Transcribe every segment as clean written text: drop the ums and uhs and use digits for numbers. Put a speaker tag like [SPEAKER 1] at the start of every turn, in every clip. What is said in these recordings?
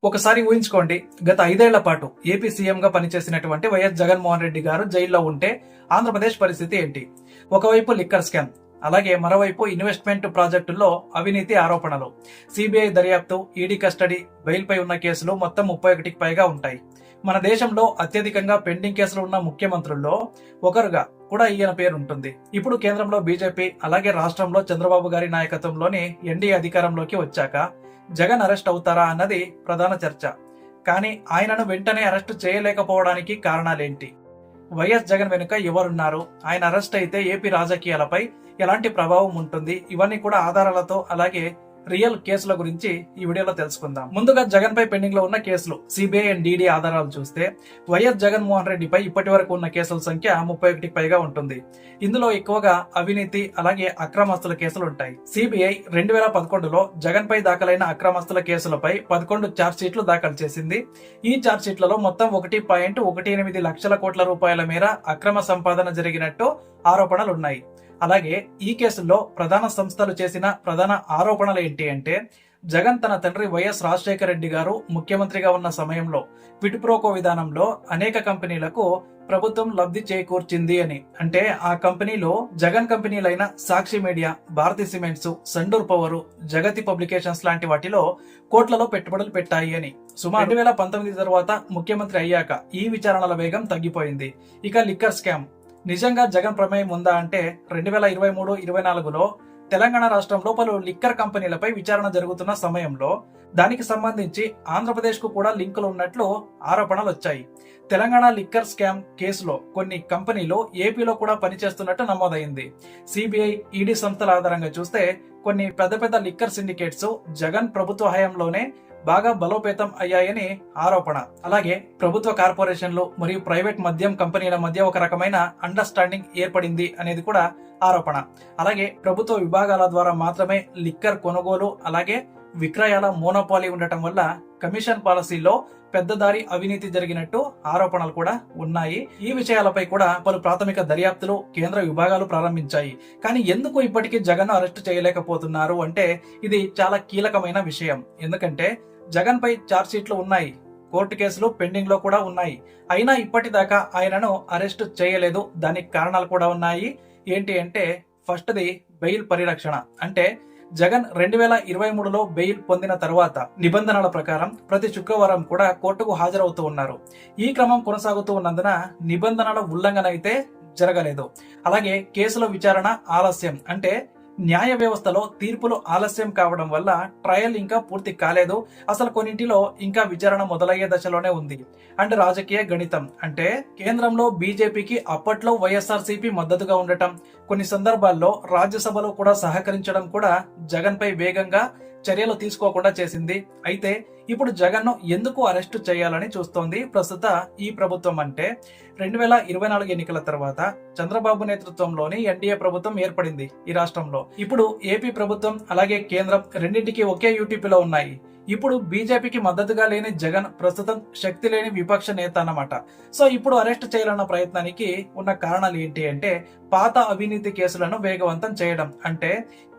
[SPEAKER 1] ఒకసారి ఊహించుకోండి, గత 5 ఏళ్ల పాటు ఏపీ సీఎంగా పనిచేసినటువంటి వైఎస్ జగన్మోహన్ రెడ్డి గారు జైల్లో ఉంటే ఆంధ్రప్రదేశ్ పరిస్థితి ఏంటి? ఒకవైపు లిక్కర్ స్కామ్, అలాగే మరోవైపు ఇన్వెస్ట్మెంట్ ప్రాజెక్టుల్లో అవినీతి ఆరోపణలు, సిబిఐ దర్యాప్తు, ఈడీ కస్టడీ, బెయిల్పై ఉన్న కేసులు మొత్తం 31కి పైగా ఉంటాయి. మన దేశంలో అత్యధికంగా పెండింగ్ కేసులు ఉన్న ముఖ్యమంత్రుల్లో ఒకరుగా కూడా ఈయన పేరు ఉంటుంది. ఇప్పుడు కేంద్రంలో బీజేపీ, అలాగే రాష్ట్రంలో చంద్రబాబు గారి నాయకత్వంలోని ఎన్డీఏ అధికారంలోకి వచ్చాక జగన్ అరెస్ట్ అవుతారా అన్నది ప్రధాన చర్చ. కానీ ఆయనను వెంటనే అరెస్టు చేయలేకపోవడానికి కారణాలేంటి? వైఎస్ జగన్ వెనుక ఎవరున్నారు? ఆయన అరెస్ట్ అయితే ఏపీ రాజకీయాలపై ఎలాంటి ప్రభావం ఉంటుంది? ఇవన్నీ కూడా ఆధారాలతో, అలాగే రియల్ కేసుల గురించి ఈ వీడియోలో తెలుసుకుందాం. ముందుగా జగన్ పై పెండింగ్ లో ఉన్న కేసులు, సిబిఐ అండ్ డీడీ ఆధారాలు చూస్తే వైఎస్ జగన్మోహన్ రెడ్డిపై ఇప్పటి వరకు ఉన్న కేసుల సంఖ్య 31కి పైగా ఉంటుంది. ఇందులో ఎక్కువగా అవినీతి, అలాగే అక్రమస్తుల కేసులు ఉంటాయి. సిబిఐ 2011లో జగన్ పై దాఖలైన అక్రమస్తుల కేసులపై 11 ఛార్జ్ షీట్లు దాఖలు చేసింది. ఈ ఛార్జ్ షీట్లలో మొత్తం 1.18 లక్షల కోట్ల రూపాయల మేర అక్రమ సంపాదన జరిగినట్టు ఆరోపణలున్నాయి. అలాగే ఈ కేసుల్లో ప్రధాన సంస్థలు చేసిన ప్రధాన ఆరోపణలు ఏంటి అంటే, జగన్ తన తండ్రి వైఎస్ రాజశేఖర రెడ్డి గారు ముఖ్యమంత్రిగా ఉన్న సమయంలో విటుప్రోకో విధానంలో అనేక కంపెనీలకు ప్రభుత్వం లబ్ధి చేకూర్చింది అని. అంటే ఆ కంపెనీలో జగన్ కంపెనీలైన Sakshi media, Bharathi cements, Sandur power, Jagathi publications లాంటి వాటిలో కోట్లలో పెట్టుబడులు పెట్టాయి అని. సుమారు 2019 తర్వాత ముఖ్యమంత్రి అయ్యాక ఈ విచారణల వేగం తగ్గిపోయింది. ఇక లిక్కర్ స్కామ్, నిజంగా జగన్ ప్రమేయం ఉందా అంటే 2023-24లో తెలంగాణ రాష్ట్రంలో పలు లిక్కర్ కంపెనీలపై విచారణ జరుగుతున్న సమయంలో దానికి సంబంధించి ఆంధ్రప్రదేశ్ కు కూడా లింకులు ఉన్నట్లు ఆరోపణలు వచ్చాయి. తెలంగాణ లిక్కర్ స్కామ్ కేసులో కొన్ని కంపెనీలు ఏపీలో కూడా పనిచేస్తున్నట్టు నమోదైంది. సిబిఐ, ఈడీ సంస్థల ఆధారంగా చూస్తే కొన్ని పెద్ద పెద్ద లిక్కర్ సిండికేట్స్ జగన్ ప్రభుత్వ హయాంలోనే బాగా బలోపేతం అయ్యాయని ఆరోపణ. అలాగే ప్రభుత్వ కార్పొరేషన్లు మరియు ప్రైవేట్ మద్యం కంపెనీల మధ్య ఒక రకమైన అండర్స్టాండింగ్ ఏర్పడింది అనేది కూడా ఆరోపణ. అలాగే ప్రభుత్వ విభాగాల ద్వారా మాత్రమే లిక్కర్ కొనుగోలు, అలాగే విక్రయాల మోనోపాలీ ఉండటం వల్ల కమిషన్ పాలసీలో పెద్దదారి అవినీతి జరిగినట్టు ఆరోపణలు కూడా ఉన్నాయి. ఈ విషయాలపై కూడా పలు ప్రాథమిక దర్యాప్తులు కేంద్ర విభాగాలు ప్రారంభించాయి. కానీ ఎందుకు ఇప్పటికీ జగన్ అరెస్టు చేయలేకపోతున్నారు అంటే ఇది చాలా కీలకమైన విషయం. ఎందుకంటే జగన్ పై ఛార్జ్ షీట్లు ఉన్నాయి, కోర్టు కేసులు పెండింగ్ లో కూడా ఉన్నాయి. అయినా ఇప్పటిదాకా ఆయనను అరెస్టు చేయలేదు. దానికి కారణాలు కూడా ఉన్నాయి. ఏంటి అంటే, ఫస్ట్ది బెయిల్ పరిరక్షణ. అంటే జగన్ 2023లో బెయిల్ పొందిన తర్వాత నిబంధనల ప్రకారం ప్రతి శుక్రవారం కూడా కోర్టుకు హాజరవుతూ ఉన్నారు. ఈ క్రమం కొనసాగుతూ ఉన్నందున నిబంధనల ఉల్లంఘన అయితే జరగలేదు. అలాగే కేసుల విచారణ ఆలస్యం, అంటే న్యాయ వ్యవస్థలో తీర్పులు ఆలస్యం కావడం వల్ల ట్రయల్ ఇంకా పూర్తి కాలేదు. అసలు కొన్నింటిలో ఇంకా విచారణ మొదలయ్యే దశలోనే ఉంది. అండ్ రాజకీయ గణితం, అంటే కేంద్రంలో బీజేపీకి అప్పట్లో వైఎస్ఆర్సీపీ మద్దతుగా ఉండటం, కొన్ని సందర్భాల్లో రాజ్యసభలో కూడా సహకరించడం కూడా జగన్ పై వేగంగా చర్యలు తీసుకోకుండా చేసింది. అయితే ఇప్పుడు జగన్ ను ఎందుకు అరెస్టు చేయాలని చూస్తోంది ప్రస్తుత ఈ ప్రభుత్వం అంటే, 2024 ఎన్నికల తర్వాత చంద్రబాబు నేతృత్వంలోని ఎన్డీఏ ప్రభుత్వం ఏర్పడింది ఈ రాష్ట్రంలో. ఇప్పుడు ఏపీ ప్రభుత్వం అలాగే కేంద్రం రెండింటికి ఒకే యూటీపీలో ఉన్నాయి. ఇప్పుడు బీజేపీకి మద్దతుగా లేని జగన్ ప్రస్తుతం శక్తి లేని విపక్ష నేత అన్నమాట. సో ఇప్పుడు అరెస్ట్ చేయాలన్న ప్రయత్నానికి ఉన్న కారణాలు ఏంటి అంటే, పాత అవినీతి కేసులను వేగవంతం చేయడం. అంటే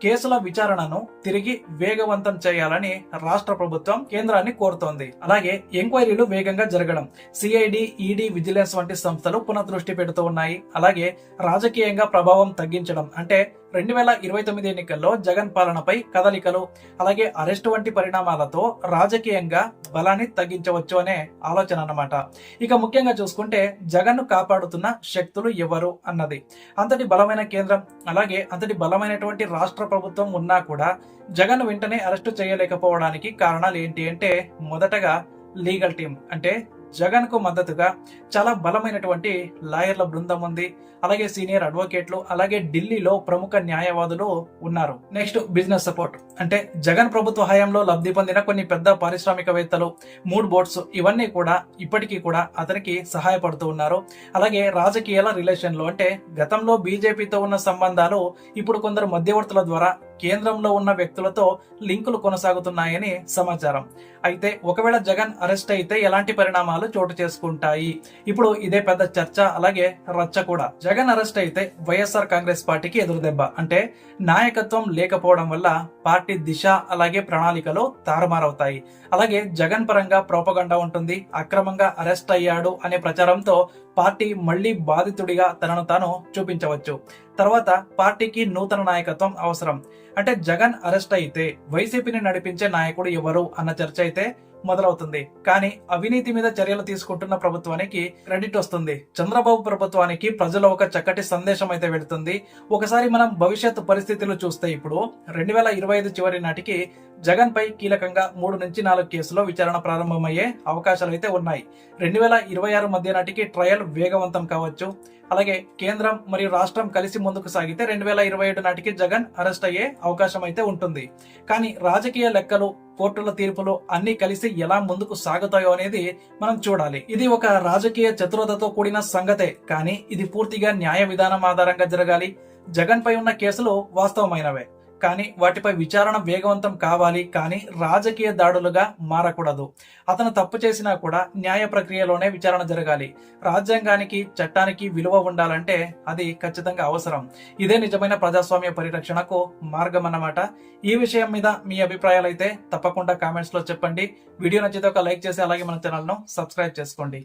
[SPEAKER 1] కేసుల విచారణను తిరిగి వేగవంతం చేయాలని రాష్ట్ర ప్రభుత్వం కేంద్రాన్ని కోరుతోంది. అలాగే ఎంక్వైరీలు వేగంగా జరగడం. సిఐడి, ఈడీ, విజిలెన్స్ వంటి సంస్థలు పునఃదృష్టి పెడుతూ ఉన్నాయి. అలాగే రాజకీయంగా ప్రభావం తగ్గించడం. అంటే 2029 ఎన్నికల్లో జగన్ పాలనపై కదలికలు, అలాగే అరెస్టు వంటి పరిణామాలతో రాజకీయంగా బలాన్ని తగ్గించవచ్చు అనే ఆలోచన అన్నమాట. ఇక ముఖ్యంగా చూసుకుంటే జగన్ ను కాపాడుతున్న శక్తులు ఎవరు అన్నది. అంతటి బలమైన కేంద్రం, అలాగే అంతటి బలమైనటువంటి రాష్ట్ర ప్రభుత్వం ఉన్నా కూడా జగన్ వెంటనే అరెస్టు చేయలేకపోవడానికి కారణాలు ఏంటి అంటే, మొదటగా లీగల్ టీం. అంటే జగన్ కు మద్దతుగా చాలా బలమైనటువంటి లాయర్ల బృందం ఉంది. అలాగే సీనియర్ అడ్వకేట్లు, అలాగే ఢిల్లీలో ప్రముఖ న్యాయవాదులు ఉన్నారు. Next business support. అంటే జగన్ ప్రభుత్వ హయాంలో లబ్ధి పొందిన కొన్ని పెద్ద పారిశ్రామికవేత్తలు, మూడ్ బోర్డ్స్, ఇవన్నీ కూడా ఇప్పటికీ కూడా అతనికి సహాయపడుతూ ఉన్నారు. అలాగే రాజకీయాల రిలేషన్లు, అంటే గతంలో బీజేపీతో ఉన్న సంబంధాలు ఇప్పుడు కొందరు మధ్యవర్తుల ద్వారా కేంద్రంలో ఉన్న వ్యక్తులతో లింకులు కొనసాగుతున్నాయని సమాచారం. అయితే ఒకవేళ జగన్ అరెస్ట్ అయితే ఎలాంటి పరిణామాలు చోటు చేసుకుంటాయి? ఇప్పుడు ఇదే పెద్ద చర్చ, అలాగే రచ్చ కూడా. జగన్ అరెస్ట్ అయితే వైఎస్ఆర్ కాంగ్రెస్ పార్టీకి ఎదురుదెబ్బ. అంటే నాయకత్వం లేకపోవడం వల్ల పార్టీ దిశ అలాగే ప్రణాళికలు తారుమారవుతాయి. అలాగే జగన్ పరంగా ప్రోపగండా ఉంటుంది. అక్రమంగా అరెస్ట్ అయ్యాడు అనే ప్రచారంతో పార్టీ మళ్లీ బాధితుడిగా తనను తాను చూపించవచ్చు. తర్వాత పార్టీకి నూతన నాయకత్వం అవసరం. అంటే జగన్ అరెస్ట్ అయితే వైసీపీని నడిపించే నాయకుడు ఎవరు అన్న చర్చ అయితే మొదలవుతుంది. కానీ అవినీతి మీద చర్యలు తీసుకుంటున్న ప్రభుత్వానికి క్రెడిట్ వస్తుంది. చంద్రబాబు ప్రభుత్వానికి ప్రజల ఒక చక్కటి సందేశం అయితే వెళుతుంది. ఒకసారి మనం భవిష్యత్తు పరిస్థితులు చూస్తే ఇప్పుడు 2025 చివరి నాటికి జగన్ పై కీలకంగా 3 నుంచి 4 కేసులో విచారణ ప్రారంభమయ్యే అవకాశాలు అయితే ఉన్నాయి. 2026 మధ్య నాటికి ట్రయల్ వేగవంతం కావచ్చు. అలాగే కేంద్రం మరియు రాష్ట్రం కలిసి ముందుకు సాగితే 2027 నాటికి జగన్ అరెస్ట్ అయ్యే అవకాశం అయితే ఉంటుంది. కానీ రాజకీయ లెక్కలు, కోర్టుల తీర్పులు అన్ని కలిసి ఎలా ముందుకు సాగుతాయో అనేది మనం చూడాలి. ఇది ఒక రాజకీయ చతురతతో కూడిన సంగతే, కానీ ఇది పూర్తిగా న్యాయ విధానం ఆధారంగా జరగాలి. జగన్ పై ఉన్న కేసులు వాస్తవమైనవే, కానీ వాటిపై విచారణ వేగవంతం కావాలి, కానీ రాజకీయ దాడులుగా మారకూడదు. అతను తప్పు చేసినా కూడా న్యాయ ప్రక్రియలోనే విచారణ జరగాలి. రాజ్యాంగానికి, చట్టానికి విలువ ఉండాలంటే అది ఖచ్చితంగా అవసరం. ఇదే నిజమైన ప్రజాస్వామ్య పరిరక్షణకు మార్గం అన్నమాట. ఈ విషయం మీద మీ అభిప్రాయాలు అయితే తప్పకుండా కామెంట్స్ లో చెప్పండి. వీడియో నచ్చితే ఒక లైక్ చేసి అలాగే మన ఛానల్ ను సబ్స్క్రైబ్ చేసుకోండి.